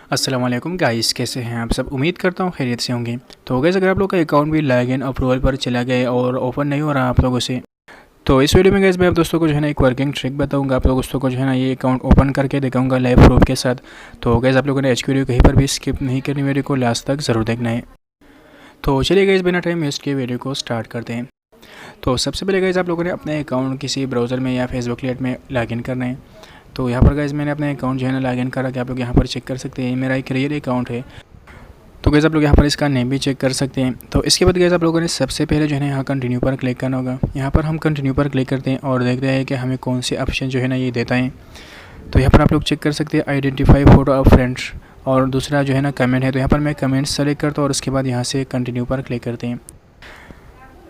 अस्सलाम वालेकुम गाइस, कैसे हैं आप सब। उम्मीद करता हूँ खैरियत से होंगे। तो गाइस, अगर आप लोग का अकाउंट भी लॉगिन अप्रूवल पर चला गया और ओपन नहीं हो रहा आप लोगों से, तो इस वीडियो में गाइस मैं आप दोस्तों को जो है ना एक वर्किंग ट्रिक बताऊंगा। आप लोग दोस्तों को जो है ना ये अकाउंट ओपन करके दिखाऊंगा लाइव प्रूफ के साथ। तो गाइस, आप लोगों ने वीडियो कहीं पर भी स्किप नहीं करनी, वीडियो को लास्ट तक ज़रूर देखना है। तो चलिए गाइस, बिना टाइम वेस्ट किए वीडियो को स्टार्ट करते हैं। तो सबसे पहले गाइस, आप लोगों ने अपने अकाउंट किसी ब्राउज़र में या फेसबुक लेट में लॉगिन करना है। तो यहाँ पर गाइस मैंने अपने अकाउंट जो है ना लॉगिन करा कि आप लोग यहाँ पर चेक कर सकते हैं। मेरा एक रियल अकाउंट है। तो गाइस, आप लोग यहाँ पर इसका नेम भी चेक कर सकते हैं। तो इसके बाद गाइस, आप लोगों ने सबसे पहले जो है ना यहाँ कंटिन्यू पर क्लिक करना होगा। यहाँ पर हम कंटिन्यू पर क्लिक करते हैं और देखते हैं कि हमें कौन से ऑप्शन जो है ना ये देता है। तो यहाँ पर आप लोग चेक कर सकते हैं आइडेंटिफाई फोटो ऑफ फ्रेंड्स, और दूसरा जो है ना कमेंट है। तो यहाँ पर मैं कमेंट सेलेक्ट करता हूँ और उसके बाद यहाँ से कंटिन्यू पर क्लिक करते हैं।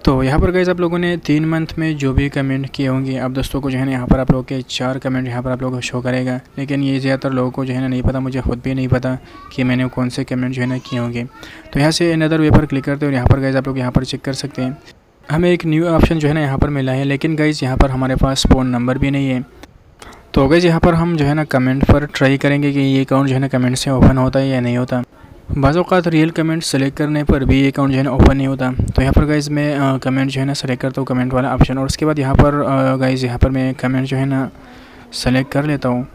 तो यहाँ पर गाइस, आप लोगों ने 3 मंथ में जो भी कमेंट किए होंगे, अब दोस्तों को जो है ना यहाँ पर आप लोगों के 4 कमेंट यहाँ पर आप लोगों को शो करेगा। लेकिन ये ज़्यादातर लोगों को जो है ना नहीं पता, मुझे खुद भी नहीं पता कि मैंने कौन से कमेंट जो है ना किए होंगे। तो यहाँ से अनदर वे पर क्लिक करते हैं और यहाँ पर गाइस आप लोग यहाँ पर चेक कर सकते हैं। हमें एक न्यू ऑप्शन जो है ना यहाँ पर मिला है, लेकिन गाइस यहाँ पर हमारे पास फ़ोन नंबर भी नहीं है। तो गाइस, यहाँ पर हम जो है ना कमेंट पर ट्राई करेंगे कि ये अकाउंट जो है ना कमेंट से ओपन होता है या नहीं होता। बाज़ औक़ात रियल कमेंट सेलेक्ट करने पर भी ये अकाउंट जो है ना ओपन नहीं होता। तो यहाँ पर गाइस मैं कमेंट जो है ना सेलेक्ट करता हूँ, कमेंट वाला ऑप्शन, और उसके बाद यहाँ पर गाइस यहाँ पर मैं कमेंट जो है ना सेलेक्ट कर लेता हूँ।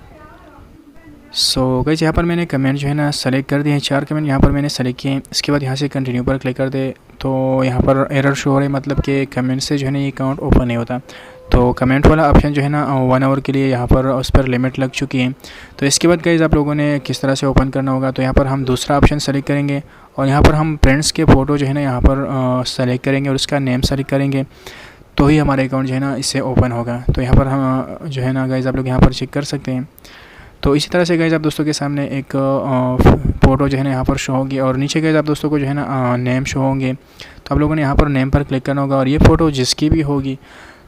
सो गाइस, यहाँ पर मैंने कमेंट जो है ना सेलेक्ट कर दिए हैं। 4 कमेंट यहाँ पर मैंने सेलेक्ट किए हैं। इसके बाद यहाँ से कंटिन्यू पर क्लिक कर दे, तो यहाँ पर एरर शो हो रहा है, मतलब कि कमेंट से जो है ना ये अकाउंट ओपन नहीं होता। तो कमेंट वाला ऑप्शन जो है ना 1 आवर के लिए यहाँ पर उस पर लिमिट लग चुकी है। तो इसके बाद गाइस, आप लोगों ने किस तरह से ओपन करना होगा। तो यहाँ पर हम दूसरा ऑप्शन सेलेक्ट करेंगे और यहाँ पर हम फ्रेंड्स के फ़ोटो जो है ना यहाँ पर सेलेक्ट करेंगे और उसका नेम सेलेक्ट करेंगे, तो ही हमारा अकाउंट जो है ना इससे ओपन होगा। तो यहाँ पर हम जो है ना गाइस आप लोग यहाँ पर चेक कर सकते हैं। तो इसी तरह से गाइस आप दोस्तों के सामने एक फ़ोटो जो है ना यहाँ पर शो होगी और नीचे गाइस आप दोस्तों को जो है ना नेम शो होंगे। तो आप लोगों ने यहाँ पर नेम पर क्लिक करना होगा और ये फ़ोटो जिसकी भी होगी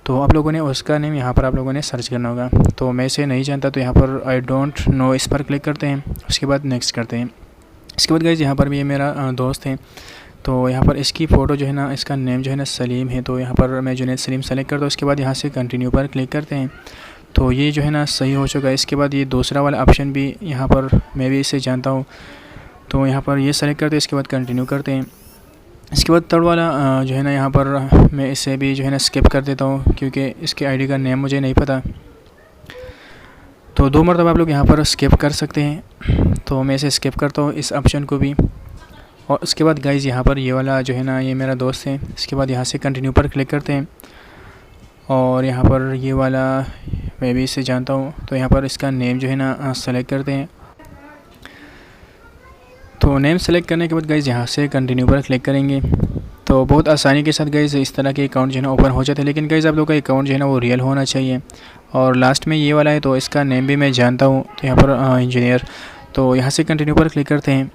तो आप लोगों ने उसका नेम यहाँ पर आप लोगों ने सर्च करना होगा। तो मैं इसे नहीं जानता, तो यहाँ पर आई डोंट नो इस पर क्लिक करते हैं। उसके बाद नेक्स्ट करते हैं। इसके बाद गाइस यहाँ पर भी ये मेरा दोस्त है। तो यहाँ पर इसकी फ़ोटो जो है ना, इसका नेम जो है ना सलीम है। तो यहाँ पर मैं जुनैद सलीम सेलेक्ट करता हूँ। उसके बाद यहाँ से कंटिन्यू पर क्लिक करते हैं। तो ये जो है ना सही हो चुका है। इसके बाद ये दूसरा वाला ऑप्शन भी यहाँ पर मैं भी इसे जानता हूँ, तो यहाँ पर ये सेलेक्ट करते हैं। इसके बाद कंटिन्यू करते हैं। इसके बाद थर्ड वाला जो है ना यहाँ पर मैं इसे भी जो है ना स्किप कर देता हूँ, क्योंकि इसके आईडी का नेम मुझे नहीं पता। तो 2 मरतबा आप लोग यहाँ पर स्किप कर सकते हैं। तो मैं इसे स्किप करता हूँ, इस ऑप्शन को भी। और उसके बाद गाइज़ यहाँ पर ये वाला जो है ना ये मेरा दोस्त है। इसके बाद यहाँ से कंटिन्यू पर क्लिक करते हैं और यहाँ पर ये वाला मैं भी इसे जानता हूँ। तो यहाँ पर इसका नेम जो है ना सेलेक्ट करते हैं। तो नेम सेलेक्ट करने के बाद गाइज़ यहाँ से कंटिन्यू पर क्लिक करेंगे। तो बहुत आसानी के साथ गाइज़ इस तरह के अकाउंट जो है ना ओपन हो जाते हैं। लेकिन गाइज़ आप लोग का अकाउंट जो है ना वो रियल होना चाहिए। और लास्ट में ये वाला है, तो इसका नेम भी मैं जानता हूँ। तो यहाँ पर इंजीनियर, तो यहाँ से कंटिन्यू पर क्लिक करते हैं।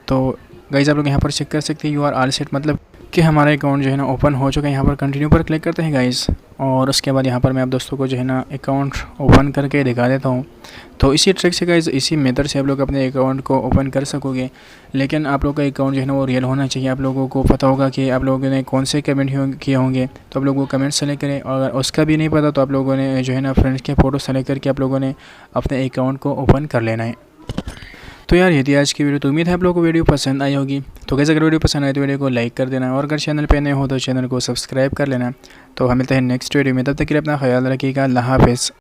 तो गाइज़ आप लोग यहाँ पर चेक कर सकते हैं यू आर ऑल सेट, मतलब कि हमारा अकाउंट जो है ना ओपन हो चुका है। यहाँ पर कंटिन्यू पर क्लिक करते हैं गाइज़, और उसके बाद यहाँ पर मैं आप दोस्तों को जो है ना अकाउंट ओपन करके दिखा देता हूँ। तो इसी ट्रिक से गाइज़, इसी मेथड से आप लोग अपने अकाउंट को ओपन कर सकोगे। लेकिन आप लोग का अकाउंट जो है ना वो रियल होना चाहिए। आप लोगों को पता होगा कि आप लोगों ने कौन से कमेंट किए होंगे, तो आप लोग वो कमेंट सेलेक्ट करें। और अगर उसका भी नहीं पता तो आप लोगों ने जो है ना फ्रेंड्स के फ़ोटो सेलेक्ट करके आप लोगों ने अपने अकाउंट को ओपन कर लेना है। तो यार ये थी आज की वीडियो। तो उम्मीद है आप लोगों को वीडियो पसंद आई होगी। तो कैसे, अगर वीडियो पसंद आए तो वीडियो को लाइक कर देना, और अगर चैनल पे नए हो तो चैनल को सब्सक्राइब कर लेना। तो हम मिलते हैं नेक्स्ट वीडियो में, तब तक के लिए अपना ख्याल रखिएगा। अल्लाह हाफ़िज़।